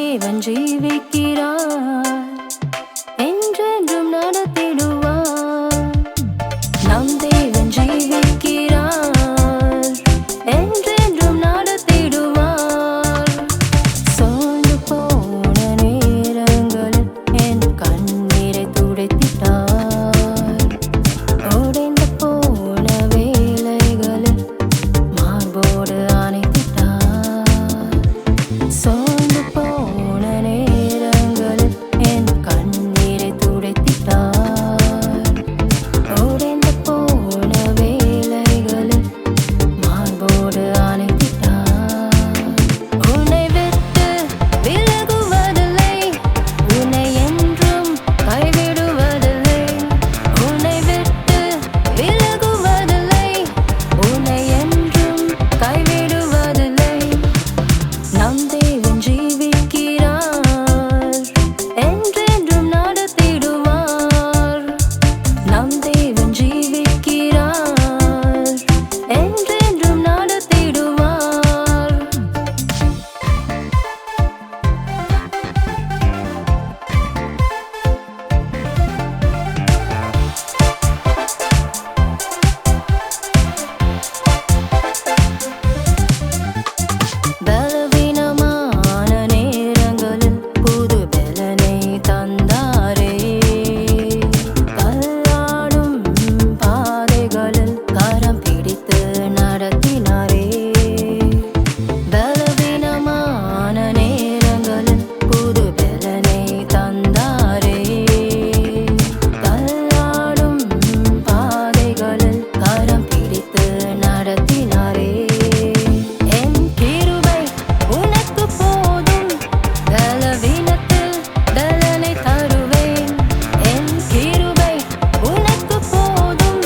தேவன் ஜீவிக்கிறார், என்றென்றும் நடத்திடுவார். நம் தேவன் ஜீவிக்கிறார், என்றென்றும் நடத்திடுவார். சோர்ந்து போன நேரங்களில் என் கண்ணீரை துடைத்திட்டார். உடைந்து போன வேளைகளில் மார்போடு அணைத்திட்டார். சோர்ந்து போன நேரங்களில் என் கண்ணீரை துடைத்திட்டார். உடைந்து போன வேளைகளில் மார்போடு அணைத்திட்டார். உன்னை விட்டு விலகுவதில்லை, உன்னை என்றும் கைவிடுவதில்லை. உன்னை விட்டு விலகுவதில்லை, உன்னை என்றும் கைவிடுவதில்லை. நம் தேவன் ஜீவிக்கிறார், என்றென்றும் நடத்திடுவார். நம் தேவன் ஜீவிக்கிறார், என்றென்றும் நடத்திடுவார். பலவீனமான நேரங்களில் புது பலனை தந்தாரே. கல்லாடும் பாதைகளில் கரம் பிடித்து நடத்தினாரே. பலவீனமான நேரங்களில் புது பலனை தந்தாரே. கல்லாடும் பாதைகளில் கரம் பிடித்து நடத்தினாரே. என் கிருபை உனக்கு போதும், பலவீனத்தில் பலனை தருவேன். என் கிருபை உனக்கு போதும்,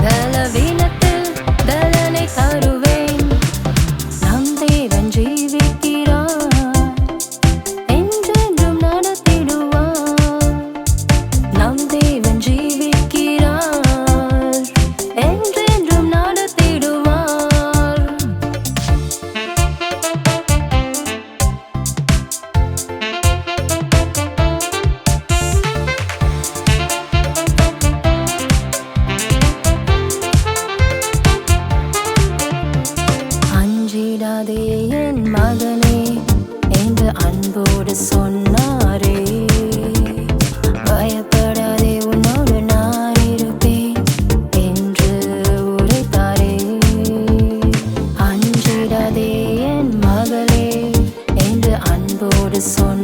பலவீனத்தில் பலனை தருவேன். நம் தேவன் ஜீவிக்கிறார், என்றென்றும் நடத்திடுவார். நம் தேவன் ஜீவிக்கிறார், என்றென்றும் நடத்திடுவார். அஞ்சிடாதே என் மகனே என்று அன்போடு சொன்னாரே. பயப்படாதே, உன்னோடு நான் இருப்பேன் என்று உரைத்தாரே. அஞ்சிடாதே என் மகளே என்று அன்போடு சொன்னாரே.